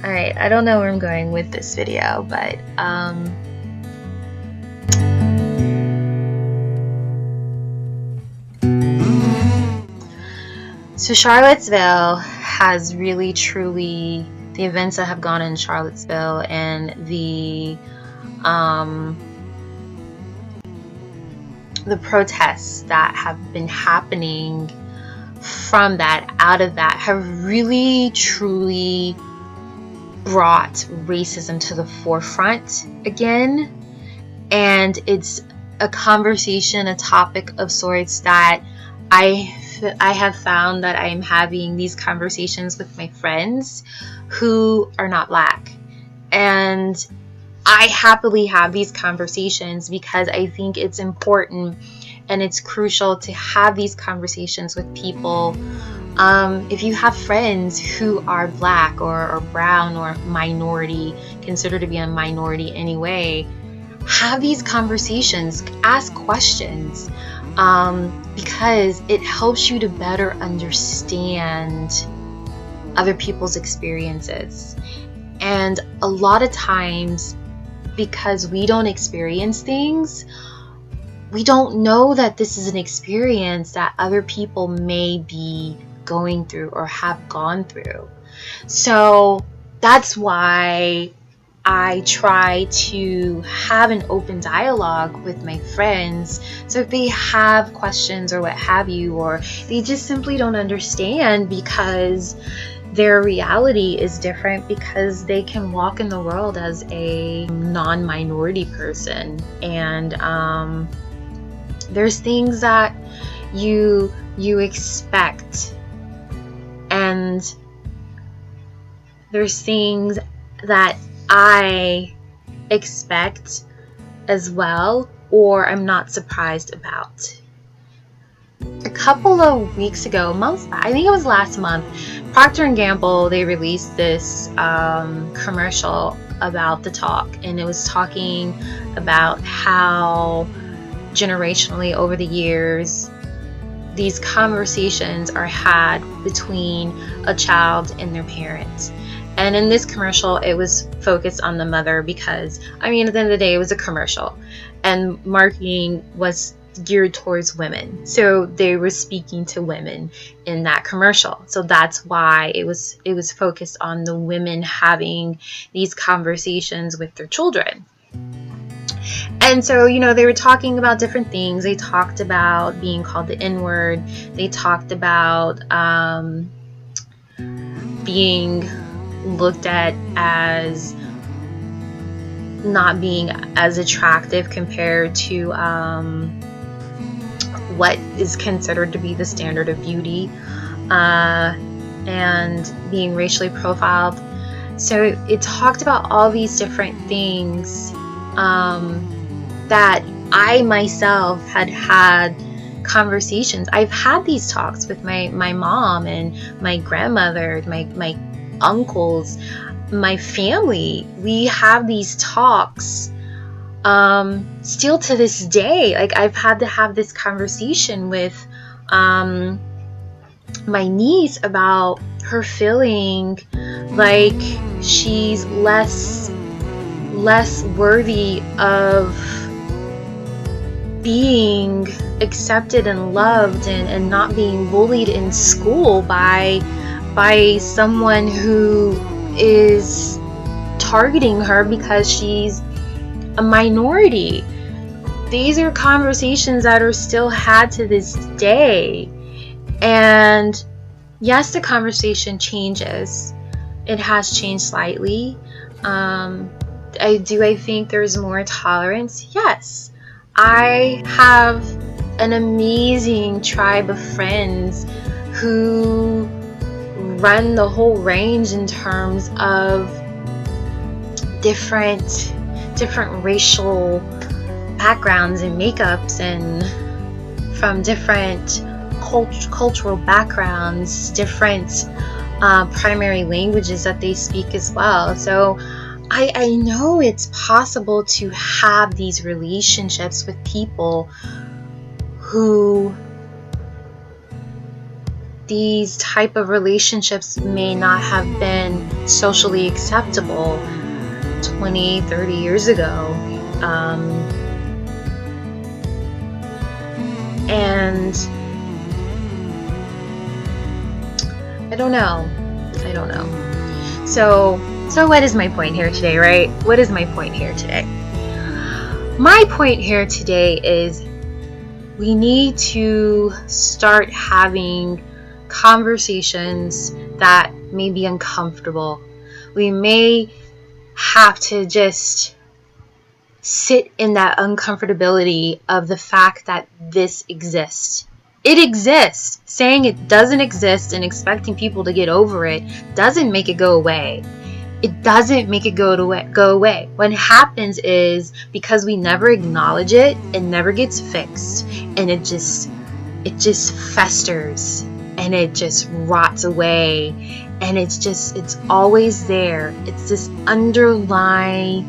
Alright, I don't know where I'm going with this video, but so Charlottesville has really truly, the events that have gone in Charlottesville and the protests that have been happening from that, out of that, have really truly brought racism to the forefront again. And it's a conversation, a topic of sorts that I have found that I am having these conversations with my friends who are not Black. And I happily have these conversations because I think it's important and it's crucial to have these conversations with people. If you have friends who are Black or brown or minority, considered to be a minority anyway, have these conversations, ask questions, because it helps you to better understand other people's experiences. And a lot of times, because we don't experience things, we don't know that this is an experience that other people may be going through or have gone through. So that's why I try to have an open dialogue with my friends. So if they have questions or what have you, or they just simply don't understand because their reality is different, because they can walk in the world as a non-minority person, and there's things that you expect, and there's things that I expect as well, or I'm not surprised about. A couple of weeks ago, I think it was last month, Procter & Gamble, they released this commercial about the talk, and it was talking about how generationally over the years these conversations are had between a child and their parents. And in this commercial, it was focused on the mother because, I mean, at the end of the day, it was a commercial, and marketing was geared towards women. So they were speaking to women in that commercial. So that's why it was focused on the women having these conversations with their children. And so, they were talking about different things. They talked about being called the N-word. They talked about being looked at as not being as attractive compared to what is considered to be the standard of beauty, and being racially profiled. So it talked about all these different things that I myself had conversations. I've had these talks with my mom and my grandmother, my uncles, my family. We have these talks still to this day. Like, I've had to have this conversation with my niece about her feeling like she's less worthy of being accepted and loved and not being bullied in school by someone who is targeting her because she's a minority. These are conversations that are still had to this day. And yes, the conversation changes. It has changed slightly. I think there's more tolerance? Yes. I have an amazing tribe of friends who run the whole range in terms of different racial backgrounds and makeups, and from different cultural backgrounds, different primary languages that they speak as well. So I know it's possible to have these relationships with people who these type of relationships may not have been socially acceptable 20, 30 years ago. And I don't know. So what is my point here today, right? What is my point here today? My point here today is we need to start having conversations that may be uncomfortable. We may have to just sit in that uncomfortability of the fact that this exists. It exists. Saying it doesn't exist and expecting people to get over it doesn't make it go away. It doesn't make it go away. What happens is, because we never acknowledge it, it never gets fixed, and it just festers, and it just rots away, and it's always there. It's this underlying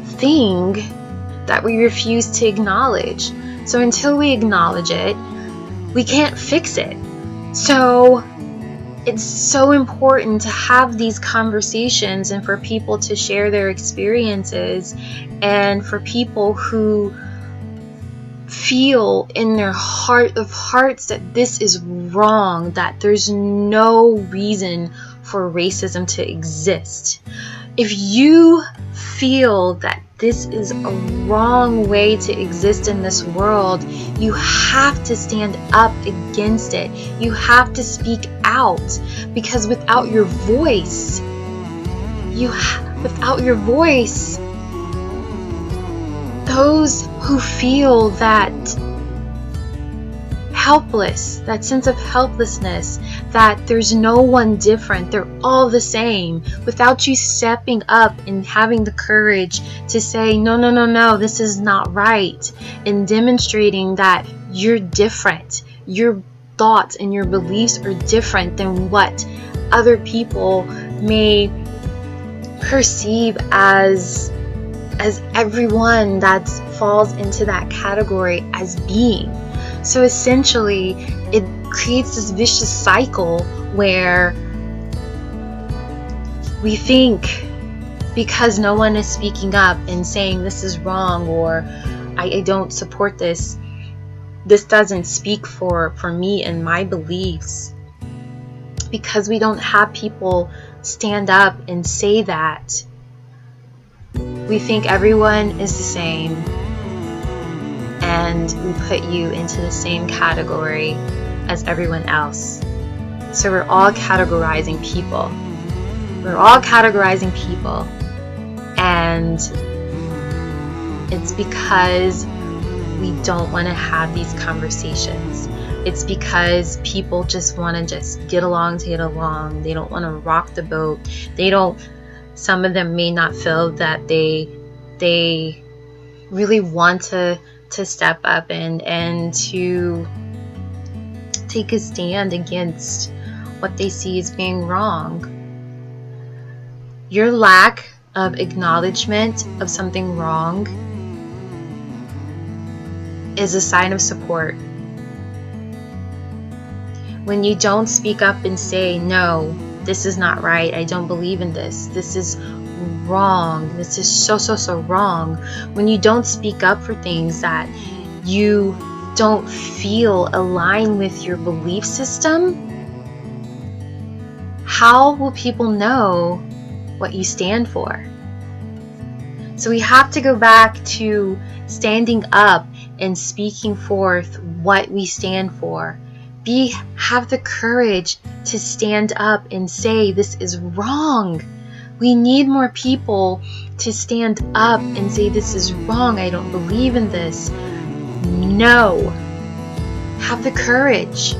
thing that we refuse to acknowledge. So until we acknowledge it, we can't fix it. So it's so important to have these conversations, and for people to share their experiences, and for people who feel in their heart of hearts that this is wrong, that there's no reason for racism to exist. If you feel that this is a wrong way to exist in this world, you have to stand up against it. You have to speak out, because without your voice, those who feel that helpless, that sense of helplessness, that there's no one different, they're all the same, without you stepping up and having the courage to say, no, this is not right, and demonstrating that you're different, your thoughts and your beliefs are different than what other people may perceive as everyone that falls into that category as being. So essentially, it creates this vicious cycle where we think, because no one is speaking up and saying this is wrong, or I don't support this doesn't speak for me and my beliefs, because we don't have people stand up and say that, we think everyone is the same, and we put you into the same category as everyone else. So we're all categorizing people. And it's because we don't want to have these conversations. It's because people just want to just get along to get along. They don't want to rock the boat. Some of them may not feel that they really want to step up and to take a stand against what they see as being wrong. Your lack of acknowledgement of something wrong is a sign of support. When you don't speak up and say, no, this is not right, I don't believe in this, this is wrong, this is so wrong. When you don't speak up for things that you don't feel align with your belief system, how will people know what you stand for? So we have to go back to standing up and speaking forth what we stand for. Have the courage to stand up and say this is wrong. We need more people to stand up and say this is wrong, I don't believe in this. No. Have the courage.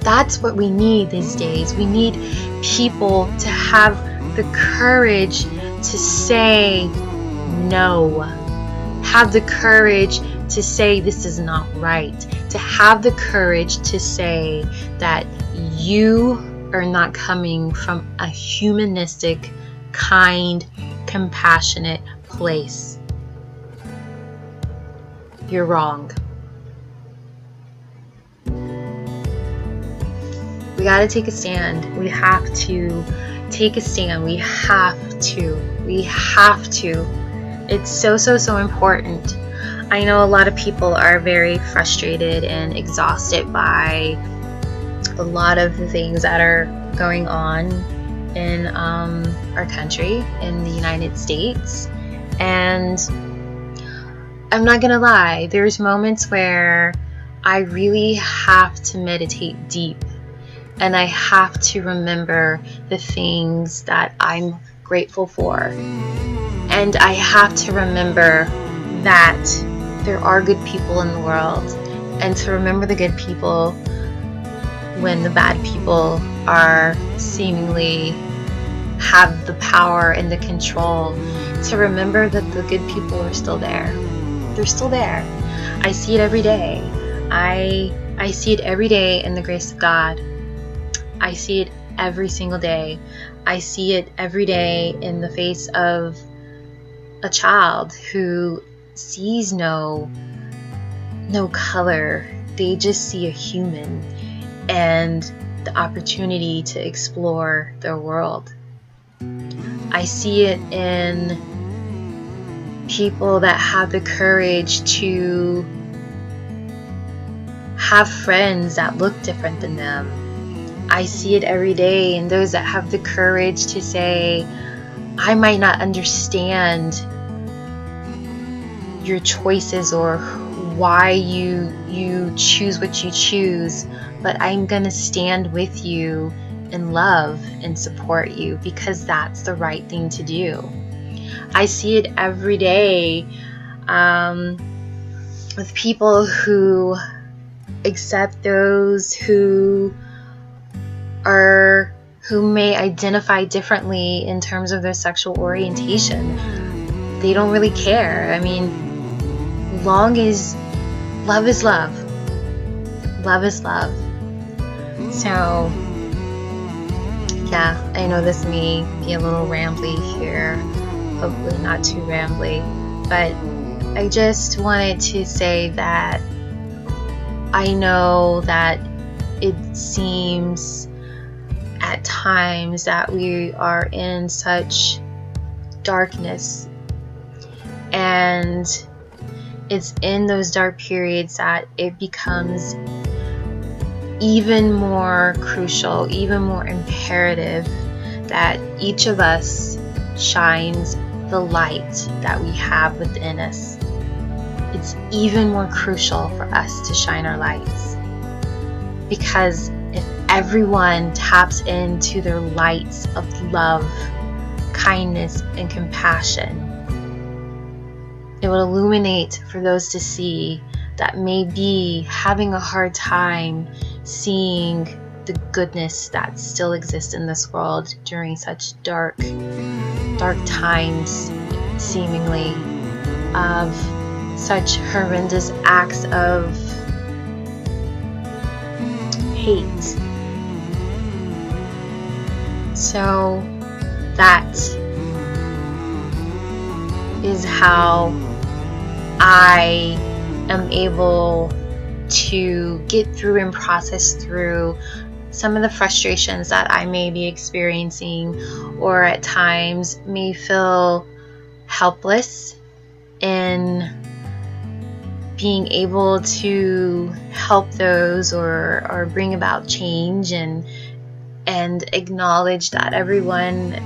That's what we need these days. We need people to have the courage to say no. Have the courage to say this is not right. To have the courage to say that you are not coming from a humanistic, kind, compassionate place. You're wrong. We We got to take a stand. We have to take a stand. We have to. It's so important. I know a lot of people are very frustrated and exhausted by a lot of the things that are going on in our country, in the United States. And I'm not gonna lie, there's moments where I really have to meditate deep, and I have to remember the things that I'm grateful for. And I have to remember that there are good people in the world, and to remember the good people when the bad people are seemingly have the power and the control, to remember that the good people are still there. They're still there. I see it every day. I see it every day in the grace of God. I see it every single day. I see it every day in the face of a child who sees no color. They just see a human and the opportunity to explore their world. I see it in people that have the courage to have friends that look different than them. I see it every day in those that have the courage to say, I might not understand your choices or why you choose what you choose, but I'm gonna stand with you in love and support you because that's the right thing to do. I see it every day with people who accept those who may identify differently in terms of their sexual orientation. They don't really care. I mean, long as love is love. Love is love. So, yeah, I know this may be a little rambly here. Hopefully not too rambly. But I just wanted to say that I know that it seems at times that we are in such darkness, and it's in those dark periods that it becomes even more crucial, even more imperative that each of us shines the light that we have within us. It's even more crucial for us to shine our lights, because if everyone taps into their lights of love, kindness, and compassion, it will illuminate for those to see that may be having a hard time seeing the goodness that still exists in this world during such dark times, seemingly, of such horrendous acts of hate. So that is how I am able to get through and process through some of the frustrations that I may be experiencing, or at times may feel helpless in being able to help those or bring about change, and acknowledge that everyone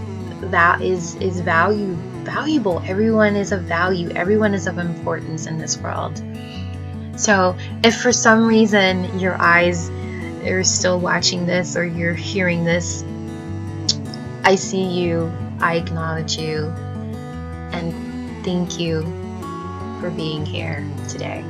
that is valuable. Everyone is of value. Everyone is of importance in this world. So if for some reason your eyes are still watching this or you're hearing this, I see you, I acknowledge you, and thank you for being here today.